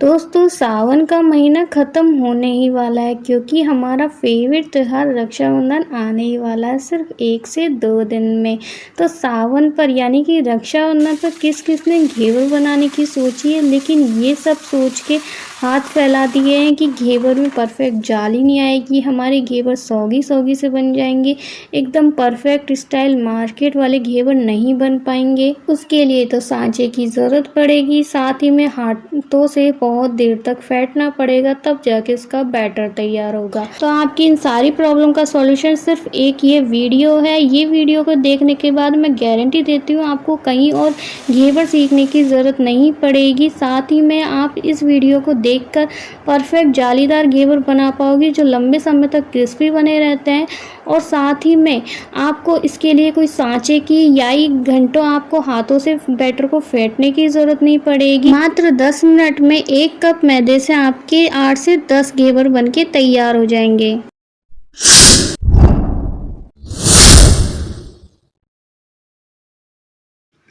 दोस्तों सावन का महीना ख़त्म होने ही वाला है क्योंकि हमारा फेवरेट त्यौहार रक्षाबंधन आने ही वाला है सिर्फ 1 से 2 दिन में। तो सावन पर यानी कि रक्षाबंधन पर किस किस ने घेवर बनाने की सोची है, लेकिन ये सब सोच के हाथ फैला दिए हैं कि घेवर में परफेक्ट जाली नहीं आएगी, हमारे घेवर सौगी सौगी से बन जाएंगे, एकदम परफेक्ट स्टाइल मार्केट वाले घेवर नहीं बन पाएंगे। उसके लिए तो सांचे की ज़रूरत पड़ेगी, साथ ही में हाथों से बहुत देर तक फेंटना पड़ेगा, तब जाके इसका बैटर तैयार होगा। तो आपकी इन सारी प्रॉब्लम का सॉल्यूशन सिर्फ एक ये वीडियो है। ये वीडियो को देखने के बाद मैं गारंटी देती हूँ आपको कहीं और घेवर सीखने की ज़रूरत नहीं पड़ेगी। साथ ही में आप इस वीडियो को देखकर परफेक्ट जालीदार घेवर बना पाओगे जो लंबे समय तक क्रिस्पी बने रहते हैं। और साथ ही में आपको इसके लिए कोई सांचे की या घंटों आपको हाथों से बैटर को फेंटने की ज़रूरत नहीं पड़ेगी। मात्र 10 मिनट में 1 कप मैदे से आपके 8 से 10 घेवर बनके तैयार हो जाएंगे।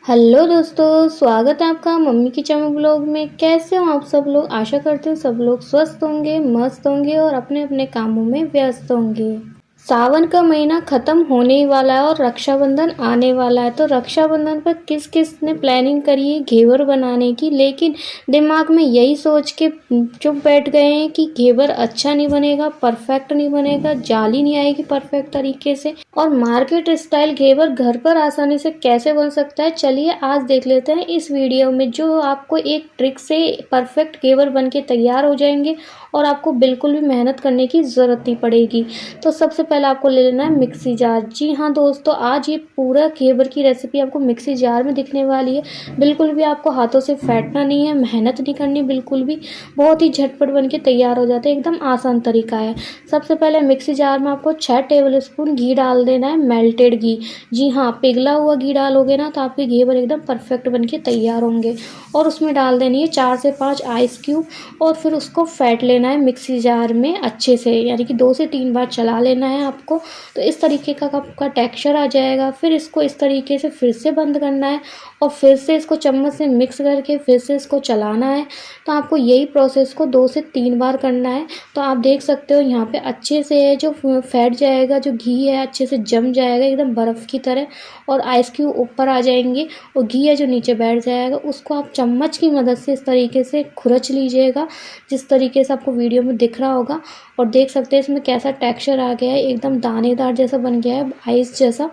हेलो दोस्तों, स्वागत है आपका मम्मी की चमक ब्लॉग में। कैसे हो आप सब लोग? आशा करते हैं सब लोग स्वस्थ होंगे, मस्त होंगे और अपने अपने कामों में व्यस्त होंगे। सावन का महीना ख़त्म होने ही वाला है और रक्षाबंधन आने वाला है। तो रक्षाबंधन पर किस किस ने प्लानिंग करी है घेवर बनाने की, लेकिन दिमाग में यही सोच के चुप बैठ गए हैं कि घेवर अच्छा नहीं बनेगा, परफेक्ट नहीं बनेगा, जाली नहीं आएगी परफेक्ट तरीके से। और मार्केट स्टाइल घेवर घर पर आसानी से कैसे बन सकता है, चलिए आज देख लेते हैं इस वीडियो में, जो आपको एक ट्रिक से परफेक्ट घेवर बन के तैयार हो जाएंगे और आपको बिल्कुल भी मेहनत करने की ज़रूरत नहीं पड़ेगी। तो सबसे पहले आपको ले लेना है मिक्सी जार। जी हाँ दोस्तों, आज ये पूरा घेवर की रेसिपी आपको मिक्सी जार में दिखने वाली है। बिल्कुल भी आपको हाथों से फेंटना नहीं है, मेहनत नहीं करनी बिल्कुल भी, बहुत ही झटपट बन के तैयार हो जाते हैं, एकदम आसान तरीका है। सबसे पहले मिक्सी जार में आपको 6 टेबल स्पून घी डाल देना है, मेल्टेड घी। जी हाँ, पिघला हुआ घी डालोगे ना तो आपके घेवर एकदम परफेक्ट बन के तैयार होंगे। और उसमें डाल देनी है 4 से 5 आइस क्यूब और फिर उसको फेंट लेना है मिक्सी जार में अच्छे से, यानी कि 2 से 3 बार चला लेना है आपको। तो इस तरीके का आपका टेक्सचर आ जाएगा। फिर इसको इस तरीके से फिर से बंद करना है और फिर से इसको चम्मच से मिक्स करके फिर से इसको चलाना है। तो आपको यही प्रोसेस को 2 से 3 बार करना है। तो आप देख सकते हो यहाँ पे अच्छे से जो फैट जाएगा, जो घी है अच्छे से जम जाएगा एकदम बर्फ़ की तरह, और आइस क्यूब ऊपर आ जाएंगे और घी है जो नीचे बैठ जाएगा। उसको आप चम्मच की मदद से इस तरीके से खुरच लीजिएगा, जिस तरीके से आपको वीडियो में दिख रहा होगा। और देख सकते हैं इसमें कैसा टेक्सचर आ गया है, एकदम दानेदार जैसा बन गया है, आइस जैसा।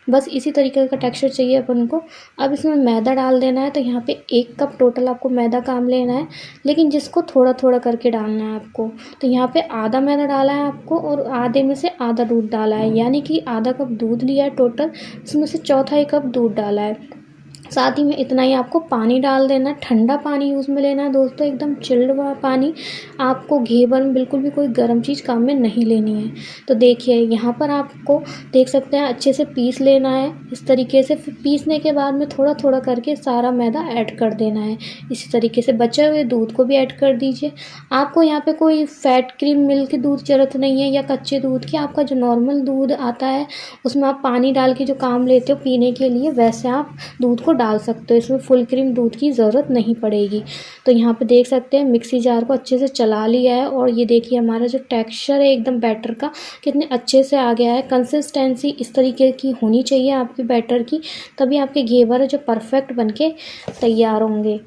बस इसी तरीके का टेक्सचर चाहिए अपन को। अब इसमें मैदा डाल देना है। तो यहाँ पे 1 कप टोटल आपको मैदा काम लेना है, लेकिन जिसको थोड़ा थोड़ा करके डालना है आपको। तो यहाँ पे आधा मैदा डाला है आपको और आधे में से आधा दूध डाला है, यानी कि आधा कप दूध लिया है टोटल, इसमें से चौथाई कप दूध डाला है। साथ ही में इतना ही आपको पानी डाल देना है, ठंडा पानी यूज़ में लेना है दोस्तों, एकदम चिल्ड हुआ पानी। आपको घेवर में बिल्कुल भी कोई गर्म चीज़ काम में नहीं लेनी है। तो देखिए यहाँ पर आपको देख सकते हैं अच्छे से पीस लेना है इस तरीके से। फिर पीसने के बाद में थोड़ा थोड़ा करके सारा मैदा ऐड कर देना है। इसी तरीके से बचे हुए दूध को भी ऐड कर दीजिए। आपको यहाँ पे कोई फैट क्रीम मिल्क दूध ज़रूरत नहीं है या कच्चे दूध की, आपका जो नॉर्मल दूध आता है उसमें आप पानी डाल के जो काम लेते हो पीने के लिए, वैसे आप दूध को डाल सकते हो। इसमें फुल क्रीम दूध की ज़रूरत नहीं पड़ेगी। तो यहाँ पे देख सकते हैं मिक्सी जार को अच्छे से चला लिया है और ये देखिए हमारा जो टेक्सचर है एकदम बैटर का कितने अच्छे से आ गया है। कंसिस्टेंसी इस तरीके की होनी चाहिए आपकी बैटर की, तभी आपके घेवर है जो परफेक्ट बनके तैयार होंगे।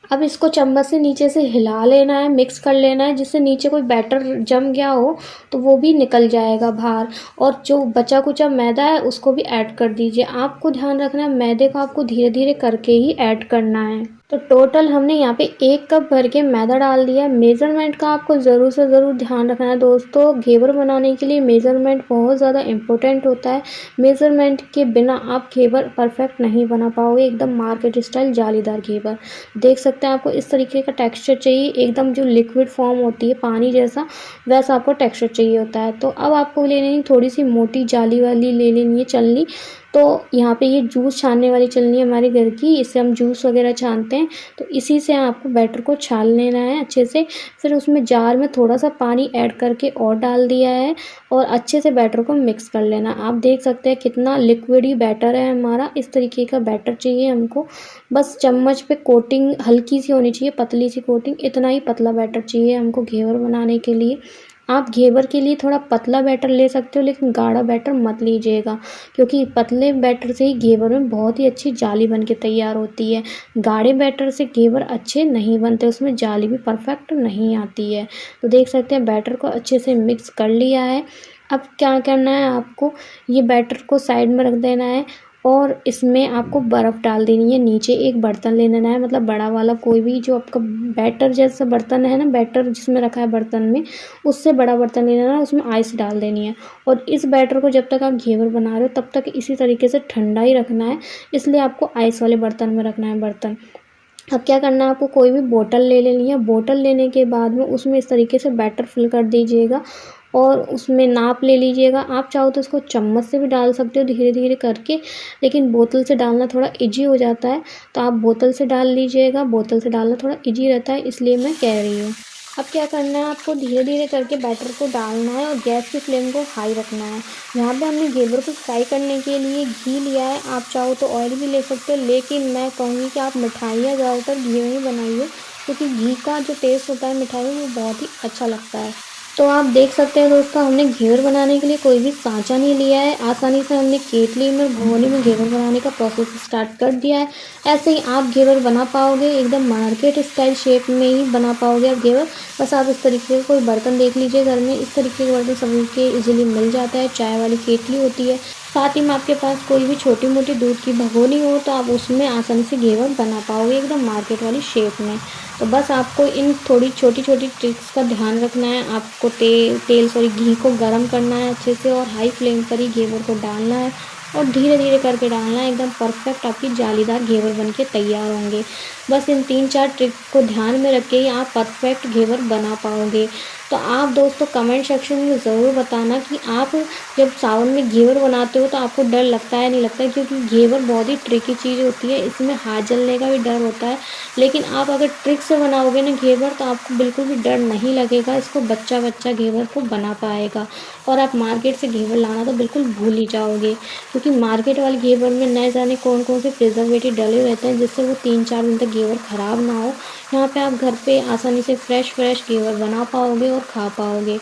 अब इसको चम्मच से नीचे से हिला लेना है, मिक्स कर लेना है, जिससे नीचे कोई बैटर जम गया हो तो वो भी निकल जाएगा बाहर। और जो बचा कुचा मैदा है उसको भी ऐड कर दीजिए। आपको ध्यान रखना है मैदे को आपको धीरे धीरे करके ही ऐड करना है। तो टोटल हमने यहाँ पे 1 कप भर के मैदा डाल दिया। मेज़रमेंट का आपको ज़रूर से ज़रूर ध्यान रखना है दोस्तों। घेवर बनाने के लिए मेज़रमेंट बहुत ज़्यादा इम्पोर्टेंट होता है। मेज़रमेंट के बिना आप घेवर परफेक्ट नहीं बना पाओगे, एकदम मार्केट स्टाइल जालीदार घेवर। देख सकते हैं आपको इस तरीके का टेक्सचर चाहिए, एकदम जो लिक्विड फॉर्म होती है पानी जैसा, वैसा आपको टेक्सचर चाहिए होता है। तो अब आपको ले लेनी थोड़ी सी मोटी जाली वाली ले लेनी है छलनी। तो यहाँ पे ये जूस छानने वाली चलनी है हमारे घर की, इससे हम जूस वगैरह छानते हैं। तो इसी से आपको बैटर को छान लेना है अच्छे से। फिर उसमें जार में थोड़ा-सा पानी ऐड करके और डाल दिया है और अच्छे से बैटर को मिक्स कर लेना। आप देख सकते हैं कितना लिक्विडी बैटर है हमारा, इस तरीके का बैटर चाहिए हमको। बस चम्मच पे कोटिंग हल्की सी होनी चाहिए, पतली सी कोटिंग, इतना ही पतला बैटर चाहिए हमको घेवर बनाने के लिए। आप घेवर के लिए थोड़ा पतला बैटर ले सकते हो, लेकिन गाढ़ा बैटर मत लीजिएगा, क्योंकि पतले बैटर से ही घेवर में बहुत ही अच्छी जाली बन के तैयार होती है। गाढ़े बैटर से घेवर अच्छे नहीं बनते, उसमें जाली भी परफेक्ट नहीं आती है। तो देख सकते हैं बैटर को अच्छे से मिक्स कर लिया है। अब क्या करना है आपको, ये बैटर को साइड में रख देना है और इसमें आपको बर्फ़ डाल देनी है। नीचे एक बर्तन ले लेना है, मतलब बड़ा वाला कोई भी जो आपका बैटर जैसा बर्तन है ना, बैटर जिसमें रखा है बर्तन में, उससे बड़ा बर्तन ले लेना है, उसमें आइस डाल देनी है। और इस बैटर को जब तक आप घेवर बना रहे हो तब तक इसी तरीके से ठंडा ही रखना है, इसलिए आपको आइस वाले बर्तन में रखना है बर्तन। अब क्या करना है आपको, कोई भी बोतल ले लेनी है। बोतल लेने के बाद में उसमें इस तरीके से बैटर फिल कर दीजिएगा और उसमें नाप ले लीजिएगा। आप चाहो तो इसको चम्मच से भी डाल सकते हो धीरे-धीरे करके, लेकिन बोतल से डालना थोड़ा ईज़ी हो जाता है, तो आप बोतल से डाल लीजिएगा। बोतल से डालना थोड़ा ईज़ी रहता है, इसलिए मैं कह रही हूँ। अब क्या करना है आपको, धीरे-धीरे करके बैटर को डालना है और गैस की फ्लेम को हाई रखना है। यहाँ पे हमने घेवर को फ्राई करने के लिए घी लिया है, आप चाहो तो ऑयल भी ले सकते हो, लेकिन मैं कहूँगी कि आप मिठाइयाँ ज़्यादातर घी में ही बनाइए, क्योंकि घी का जो टेस्ट होता है मिठाई में वो बहुत ही अच्छा लगता है। तो आप देख सकते हैं दोस्तों, हमने घेवर बनाने के लिए कोई भी सांचा नहीं लिया है, आसानी से हमने केतली में भगोनी में घेवर बनाने का प्रोसेस स्टार्ट कर दिया है। ऐसे ही आप घेवर बना पाओगे, एकदम मार्केट स्टाइल शेप में ही बना पाओगे आप घेवर। बस आप इस तरीके का कोई बर्तन देख लीजिए घर में, इस तरीके के बर्तन सभी के इजीली मिल जाता है। चाय वाली केतली होती है, साथ ही में आपके पास कोई भी छोटी मोटी दूध की भगोनी हो तो आप उसमें आसानी से घेवर बना पाओगे एकदम मार्केट वाली शेप में। तो बस आपको इन थोड़ी छोटी-छोटी ट्रिक्स का ध्यान रखना है। आपको घी को गरम करना है अच्छे से और हाई फ्लेम पर ही घेवर को डालना है और धीरे-धीरे करके डालना है। एकदम परफेक्ट आपकी जालीदार घेवर बनके तैयार होंगे। बस इन 3-4 ट्रिक को ध्यान में रख के ही आप परफेक्ट घेवर बना पाओगे। तो आप दोस्तों कमेंट सेक्शन में ज़रूर बताना कि आप जब सावन में घेवर बनाते हो तो आपको डर लगता है नहीं लगता है, क्योंकि घेवर बहुत ही ट्रिकी चीज़ होती है, इसमें हाथ जलने का भी डर होता है। लेकिन आप अगर ट्रिक से बनाओगे ना घेवर तो आपको बिल्कुल भी डर नहीं लगेगा, इसको बच्चा घेवर को बना पाएगा। और आप मार्केट से घेवर लाना तो बिल्कुल भूल ही जाओगे, क्योंकि मार्केट वाले घेवर में न जाने कौन-कौन से प्रिजर्वेटिव डले रहते हैं, जिससे वो 3-4 दिन तक घेवर ख़राब ना हो। यहाँ पे आप घर पे आसानी से फ्रेश घेवर बना पाओगे और खा पाओगे।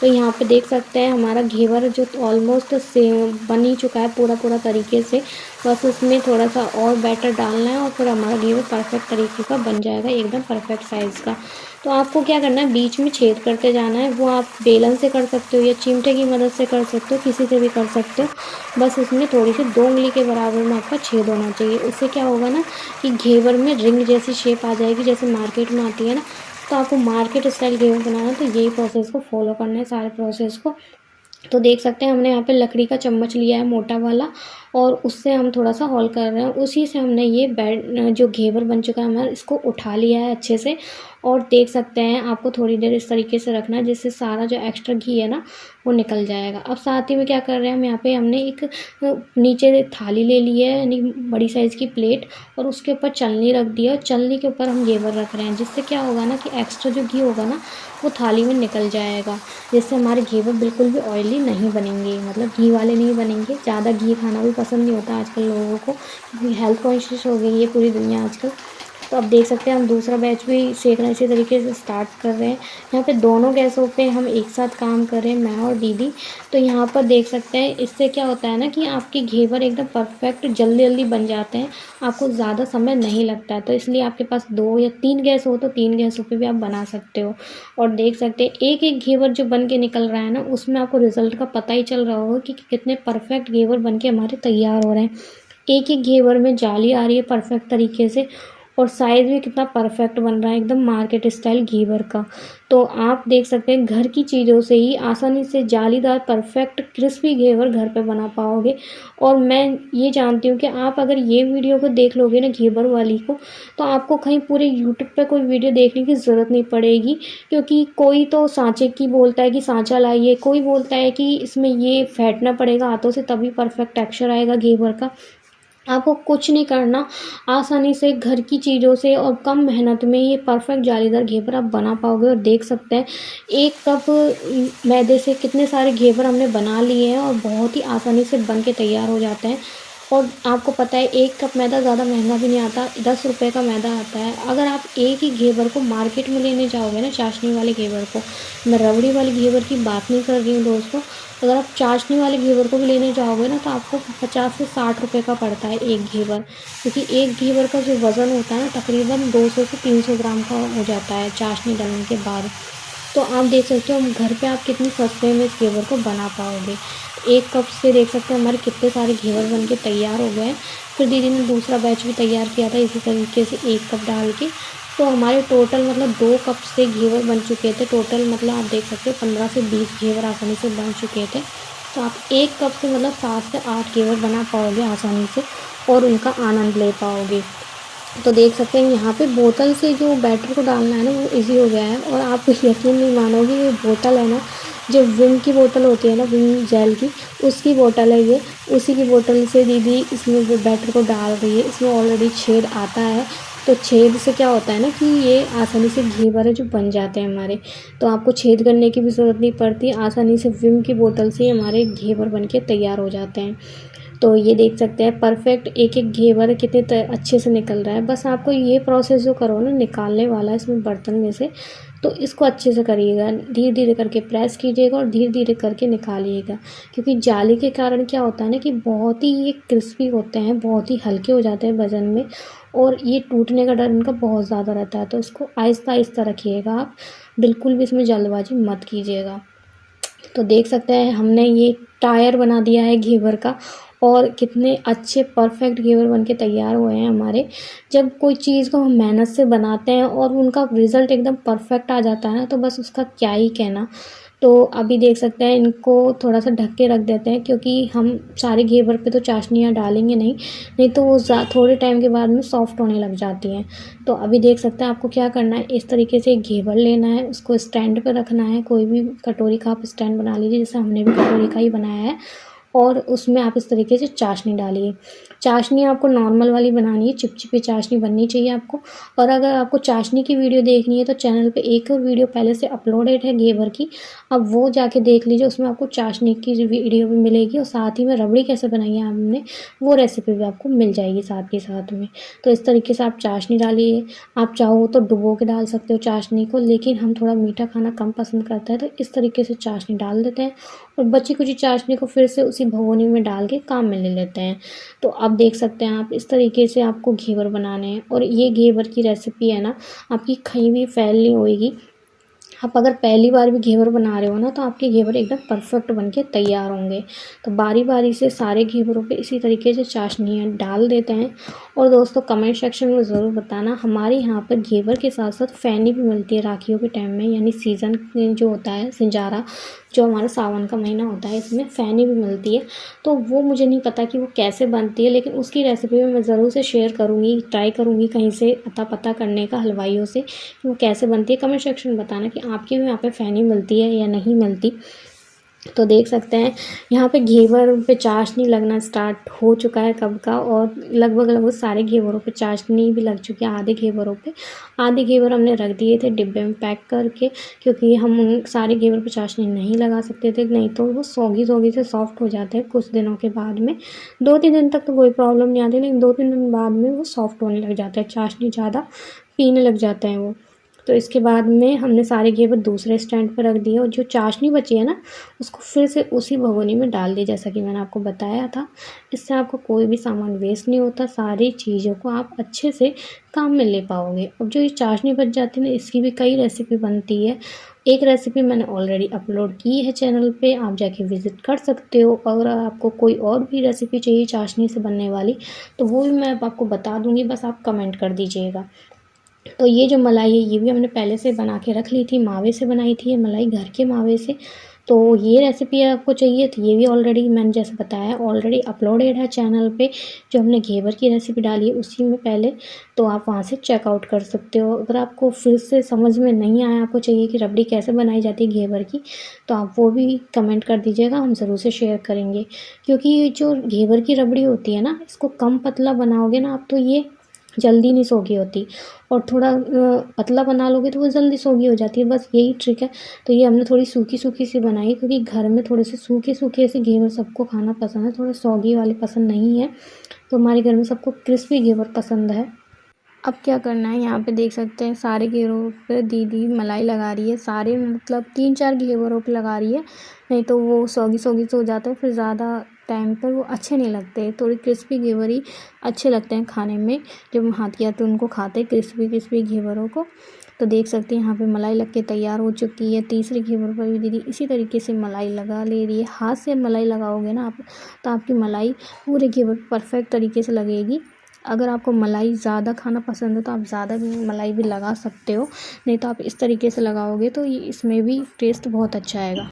तो यहाँ पे देख सकते हैं हमारा घेवर जो ऑलमोस्ट से बन ही चुका है पूरा तरीके से। बस उसमें थोड़ा-सा और बैटर डालना है और फिर हमारा घेवर परफेक्ट तरीके का बन जाएगा, एकदम परफेक्ट साइज़ का। तो आपको क्या करना है, बीच में छेद करते जाना है। वो आप बेलन से कर सकते हो या चिमटे की मदद से कर सकते हो, किसी से भी कर सकते हो। बस उसमें थोड़ी-सी 2 उँगली के बराबर में आपका छेद होना चाहिए। उससे क्या होगा ना कि घेवर में रिंग जैसी शेप आ जाएगी, जैसे मार्केट में आती है ना। तो आपको मार्केट स्टाइल घेवर बनाना है तो यही प्रोसेस को फॉलो करना है, सारे प्रोसेस को। तो देख सकते हैं हमने यहाँ पे लकड़ी का चम्मच लिया है मोटा वाला और उससे हम थोड़ा सा होल कर रहे हैं। उसी से हमने ये जो घेवर बन चुका है हमारा, इसको उठा लिया है अच्छे से। और देख सकते हैं आपको थोड़ी देर इस तरीके से रखना है, जिससे सारा जो एक्स्ट्रा घी है ना वो निकल जाएगा। अब साथ ही में क्या कर रहे हैं हम, यहाँ पे हमने एक नीचे थाली ले ली है, यानी बड़ी साइज़ की प्लेट, और उसके ऊपर छलनी रख दी है और छलनी के ऊपर हम घेवर रख रहे हैं, जिससे क्या होगा ना कि एक्स्ट्रा जो घी होगा ना वो थाली में निकल जाएगा, जिससे हमारे घेवर बिल्कुल भी ऑयली नहीं बनेंगे, मतलब घी वाले नहीं बनेंगे। ज़्यादा घी खाना भी पसंद नहीं होता आजकल लोगों को, क्योंकि हेल्थ कॉन्शियस हो गई है पूरी दुनिया आजकल। तो अब देख सकते हैं हम दूसरा बैच भी सेकना इसी तरीके से स्टार्ट कर रहे हैं। यहाँ पे दोनों गैसों पे हम एक साथ काम कर रहे हैं, मैं और दीदी। तो यहाँ पर देख सकते हैं इससे क्या होता है ना कि आपके घेवर एकदम परफेक्ट जल्दी बन जाते हैं, आपको ज़्यादा समय नहीं लगता है। तो इसलिए आपके पास 2 या 3 गैस हो तो 3 गैसों पे भी आप बना सकते हो। और देख सकते हैं एक घेवर जो बन के निकल रहा है ना, उसमें आपको रिज़ल्ट का पता ही चल रहा होगा कि कितने परफेक्ट घेवर बन के हमारे तैयार हो रहे हैं। एक घेवर में जाली आ रही है परफेक्ट तरीके से, और साइज़ भी कितना परफेक्ट बन रहा है, एकदम मार्केट स्टाइल घेवर का। तो आप देख सकते हैं घर की चीज़ों से ही आसानी से जालीदार परफेक्ट क्रिस्पी घेवर घर पे बना पाओगे। और मैं ये जानती हूँ कि आप अगर ये वीडियो को देख लोगे ना घेवर वाली को, तो आपको कहीं पूरे यूट्यूब पे कोई वीडियो देखने की ज़रूरत नहीं पड़ेगी, क्योंकि कोई तो सांचे की बोलता है कि सांचा लाइए, कोई बोलता है कि इसमें ये फेंटना पड़ेगा हाथों से तभी परफेक्ट टेक्सचर आएगा घेवर का। आपको कुछ नहीं करना, आसानी से घर की चीज़ों से और कम मेहनत में ये परफेक्ट जालीदार घेवर आप बना पाओगे। और देख सकते हैं 1 कप मैदे से कितने सारे घेवर हमने बना लिए हैं और बहुत ही आसानी से बन के तैयार हो जाते हैं। और आपको पता है 1 कप मैदा ज़्यादा महंगा भी नहीं आता, 10 रुपये का मैदा आता है। अगर आप एक ही घेवर को मार्केट में लेने जाओगे ना, चाशनी वाले घेवर को, मैं रबड़ी वाले घेवर की बात नहीं कर रही हूँ दोस्तों, अगर आप चाशनी वाले घेवर को भी लेने जाओगे ना, तो आपको 50 से 60 रुपये का पड़ता है एक घेवर, क्योंकि एक घेवर का जो वज़न होता है ना तकरीबन 200 से 300 ग्राम का हो जाता है चाशनी डालने के बाद। तो आप देख सकते हो घर पे आप कितनी सस्ते में इस घेवर को बना पाओगे। 1 कप से देख सकते हो हमारे कितने सारे घेवर बन के तैयार हो गए हैं। फिर दीदी ने दूसरा बैच भी तैयार किया था इसी तरीके से 1 कप डाल के। तो हमारे टोटल मतलब 2 कप से घेवर बन चुके थे। टोटल मतलब आप देख सकते हो 15 से 20 घेवर आसानी से बन चुके थे। तो आप 1 कप से मतलब 7 से 8 घेवर बना पाओगे आसानी से और उनका आनंद ले पाओगे। तो देख सकते हैं यहाँ पे बोतल से जो बैटर को डालना है ना वो इजी हो गया है। और आप यकीन नहीं मानोगे, ये बोतल है ना, जो विम की बोतल होती है ना, विम जेल की, उसकी बोतल है ये। उसी की बोतल से दीदी इसमें वो बैटर को डाल रही है। इसमें ऑलरेडी छेद आता है, तो छेद से क्या होता है ना कि ये आसानी से घेवर जो बन जाते हैं हमारे। तो आपको छेद करने की भी ज़रूरत नहीं पड़ती, आसानी से विम की बोतल से हमारे घेवर बन के तैयार हो जाते हैं। तो ये देख सकते हैं परफेक्ट एक एक घेवर कितने अच्छे से निकल रहा है। बस आपको ये प्रोसेस जो करो ना, निकालने वाला इसमें बर्तन में से, तो इसको अच्छे से करिएगा, धीरे धीरे करके प्रेस कीजिएगा और धीरे धीरे करके निकालिएगा। क्योंकि जाली के कारण क्या होता है ना कि बहुत ही ये क्रिस्पी होते हैं, बहुत ही हल्के हो जाते हैं वज़न में, और ये टूटने का डर इनका बहुत ज़्यादा रहता है। तो इसको आहिस्ता आहिस्ता रखिएगा आप, बिल्कुल भी इसमें जल्दबाजी मत कीजिएगा। तो देख सकते हैं हमने ये टायर बना दिया है घेवर का, और कितने अच्छे परफेक्ट घेवर बन के तैयार हुए हैं हमारे। जब कोई चीज़ को हम मेहनत से बनाते हैं और उनका रिज़ल्ट एकदम परफेक्ट आ जाता है ना, तो बस उसका क्या ही कहना। तो अभी देख सकते हैं इनको थोड़ा सा ढक के रख देते हैं, क्योंकि हम सारे घेवर पे तो चाशनियाँ डालेंगे नहीं, नहीं तो वो थोड़े टाइम के बाद में सॉफ्ट होने लग जाती हैं। तो अभी देख सकते हैं आपको क्या करना है, इस तरीके से एक घेवर लेना है, उसको स्टैंड पे रखना है। कोई भी कटोरी का आप स्टैंड बना लीजिए, जैसे हमने भी कटोरी का ही बनाया है, और उसमें आप इस तरीके से चाशनी डालिए। चाशनी आपको नॉर्मल वाली बनानी है, चिपचिपी चाशनी बननी चाहिए आपको। और अगर आपको चाशनी की वीडियो देखनी है तो चैनल पे एक और वीडियो पहले से अपलोडेड है घेवर की, अब वो जाके देख लीजिए, उसमें आपको चाशनी की वीडियो भी मिलेगी और साथ ही में रबड़ी कैसे बनाई है हमने वो रेसिपी भी आपको मिल जाएगी साथ के साथ में। तो इस तरीके से आप चाशनी डालिए। आप चाहो तो डुबो के डाल सकते हो चाशनी को, लेकिन हम थोड़ा मीठा खाना कम पसंद करते हैं, तो इस तरीके से चाशनी डाल देते हैं और बची कुची चाशनी को फिर से उसी भगोनी में डाल के काम में ले लेते हैं। तो अब देख सकते हैं आप इस तरीके से आपको घेवर बनाने हैं। और ये घेवर की रेसिपी है ना, आपकी कहीं भी फैल नहीं होएगी। आप अगर पहली बार भी घेवर बना रहे हो ना, तो आपके घेवर एकदम परफेक्ट बन के तैयार होंगे। तो बारी बारी से सारे घेवरों पे इसी तरीके से चाशनियाँ डाल देते हैं। और दोस्तों कमेंट सेक्शन में ज़रूर बताना, हमारे यहाँ पर घेवर के साथ साथ फैनी भी मिलती है राखियों के टाइम में, यानी सीज़न जो होता है सिंजारा, जो हमारा सावन का महीना होता है, इसमें फैनी भी मिलती है। तो वो मुझे नहीं पता कि वो कैसे बनती है, लेकिन उसकी रेसिपी मैं ज़रूर से शेयर करूँगी, ट्राई करूँगी कहीं से अता पता करने का हलवाइयों से कि वो कैसे बनती है। कमेंट सेक्शन में बताना कि आपके भी यहाँ पे फैनी मिलती है या नहीं मिलती। तो देख सकते हैं यहाँ पे घेवर पे चाशनी लगना स्टार्ट हो चुका है कब का, और लगभग लगभग सारे घेवरों पे चाशनी भी लग चुकी है। आधे घेवरों पे, आधे घेवर हमने रख दिए थे डिब्बे में पैक करके, क्योंकि हम उन सारे घेवर पे चाशनी नहीं लगा सकते थे, नहीं तो वो सौगी सौगी से सॉफ्ट हो जाते हैं कुछ दिनों के बाद में। 2-3 दिन तक तो कोई प्रॉब्लम नहीं आती, लेकिन 2-3 दिन बाद में वो सॉफ्ट होने लग जाता है, चाशनी ज़्यादा पीने लग जाते हैं वो। तो इसके बाद में हमने सारे घेवर दूसरे स्टैंड पर रख दिए, और जो चाशनी बची है ना, उसको फिर से उसी भगोनी में डाल दिया, जैसा कि मैंने आपको बताया था। इससे आपको कोई भी सामान वेस्ट नहीं होता, सारी चीज़ों को आप अच्छे से काम में ले पाओगे। अब जो ये चाशनी बच जाती है ना, इसकी भी कई रेसिपी बनती है, एक रेसिपी मैंने ऑलरेडी अपलोड की है चैनल पे, आप जाके विज़िट कर सकते हो। अगर आपको कोई और भी रेसिपी चाहिए चाशनी से बनने वाली, तो वो भी मैं अब आपको बता दूँगी, बस आप कमेंट कर दीजिएगा। तो ये जो मलाई है ये भी हमने पहले से बना के रख ली थी, मावे से बनाई थी ये मलाई, घर के मावे से। तो ये रेसिपी आपको चाहिए तो ये भी ऑलरेडी मैंने जैसे बताया ऑलरेडी अपलोडेड है चैनल पे। जो हमने घेवर की रेसिपी डाली है उसी में पहले, तो आप वहाँ से चेकआउट कर सकते हो। अगर आपको फिर से समझ में नहीं आया, आपको चाहिए कि रबड़ी कैसे बनाई जाती है घेवर की, तो आप वो भी कमेंट कर दीजिएगा, हम ज़रूर से शेयर करेंगे। क्योंकि ये जो घेवर की रबड़ी होती है ना, इसको कम पतला बनाओगे ना आप, तो ये जल्दी नहीं सोगी होती, और थोड़ा पतला बना लोगे तो वो जल्दी सोगी हो जाती है, बस यही ट्रिक है। तो ये हमने थोड़ी सूखी सूखी सी बनाई, क्योंकि घर में थोड़े से सूखे सूखे ऐसे घेवर सबको खाना पसंद है, थोड़े सौगी वाले पसंद नहीं है। तो हमारे घर में सबको क्रिस्पी घेवर पसंद है। अब क्या करना है, यहाँ पे देख सकते हैं सारे घेवरों पे दीदी मलाई लगा रही है, सारे मतलब 3-4 घेवरों पे लगा रही है, नहीं तो वो सौगी सौगी से हो जाता है, फिर ज़्यादा टाइम पर वो अच्छे नहीं लगते। थोड़ी क्रिस्पी घेवर ही अच्छे लगते हैं खाने में, जब हम हाथ या तो उनको खाते हैं क्रिस्पी क्रिस्पी घेवरों को। तो देख सकते हैं यहाँ पे मलाई लग के तैयार हो चुकी है। तीसरे घेवर पर भी दीदी इसी तरीके से मलाई लगा ले रही है। हाथ से मलाई लगाओगे ना आप, तो आपकी मलाई पूरे घेवर परफेक्ट तरीके से लगेगी। अगर आपको मलाई ज़्यादा खाना पसंद है तो आप ज़्यादा भी मलाई भी लगा सकते हो, नहीं तो आप इस तरीके से लगाओगे तो ये इसमें भी टेस्ट बहुत अच्छा आएगा।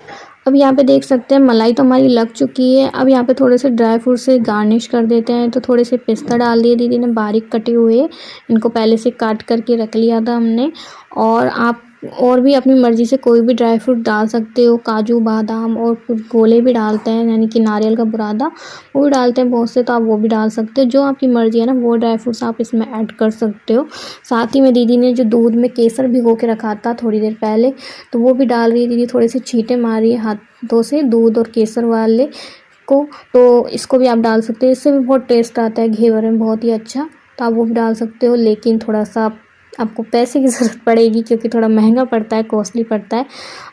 अब यहाँ पे देख सकते हैं मलाई तो हमारी लग चुकी है। अब यहाँ पे थोड़े से ड्राई फ्रूट से गार्निश कर देते हैं, तो थोड़े से पिस्ता डाल दिए दीदी ने बारीक कटे हुए, इनको पहले से काट करके रख लिया था हमने। और आप और भी अपनी मर्ज़ी से कोई भी ड्राई फ्रूट डाल सकते हो, काजू बादाम और कुछ गोले भी डालते हैं, यानी कि नारियल का बुरादा वो भी डालते हैं बहुत से, तो आप वो भी डाल सकते हो। जो आपकी मर्ज़ी है ना वो ड्राई फ्रूट्स आप इसमें ऐड कर सकते हो। साथ ही में दीदी ने जो दूध में केसर भिगो के रखा था थोड़ी देर पहले, तो वो भी डाल रही है दीदी, थोड़े से छींटे मार रही है हाथों से दूध और केसर वाले को। तो इसको भी आप डाल सकते हो, इससे भी बहुत टेस्ट आता है घेवर में, बहुत ही अच्छा। तो आप वो भी डाल सकते हो, लेकिन थोड़ा सा आपको पैसे की ज़रूरत पड़ेगी, क्योंकि थोड़ा महंगा पड़ता है, कॉस्टली पड़ता है।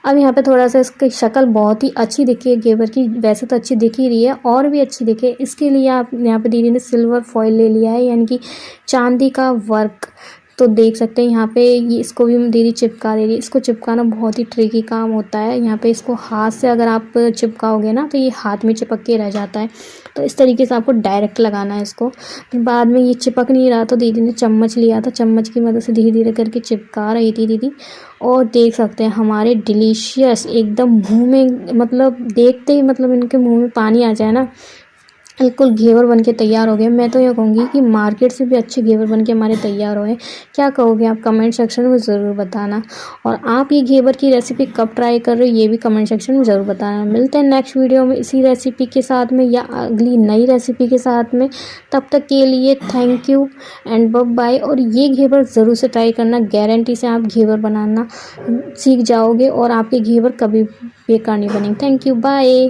अब यहाँ पे थोड़ा सा इसकी शक्ल बहुत ही अच्छी दिखी है घेवर की, वैसे तो अच्छी दिख ही रही है, और भी अच्छी दिखे इसके लिए आप यहाँ पे दीदी ने सिल्वर फॉइल ले लिया है, यानी कि चांदी का वर्क। तो देख सकते हैं यहाँ पे ये इसको भी दीदी चिपका दे रही है। इसको चिपकाना बहुत ही ट्रिकी काम होता है। यहाँ पे इसको हाथ से अगर आप चिपकाओगे ना तो ये हाथ में चिपक के रह जाता है, तो इस तरीके से आपको डायरेक्ट लगाना है इसको। फिर बाद में ये चिपक नहीं रहा तो दीदी ने चम्मच लिया था, चम्मच की मदद से धीरे धीरे करके चिपका रही थी दीदी। और देख सकते हैं हमारे डिलीशियस एकदम मुँह में, मतलब देखते ही मतलब इनके मुँह में पानी आ जाए ना, बिल्कुल घेवर बन के तैयार हो गए। मैं तो ये कहूँगी कि मार्केट से भी अच्छे घेवर बन के हमारे तैयार हुए। क्या कहोगे आप कमेंट सेक्शन में ज़रूर बताना। और आप ये घेवर की रेसिपी कब ट्राई कर रहे हो ये भी कमेंट सेक्शन में ज़रूर बताना। मिलते हैं नेक्स्ट वीडियो में इसी रेसिपी के साथ में या अगली नई रेसिपी के साथ में। तब तक के लिए thank you and bye bye. और ये घेवर ज़रूर से ट्राई करना, गारंटी से आप घेवर बनाना सीख जाओगे और आपके घेवर कभी बेकार नहीं बनेंगे। Thank you, bye.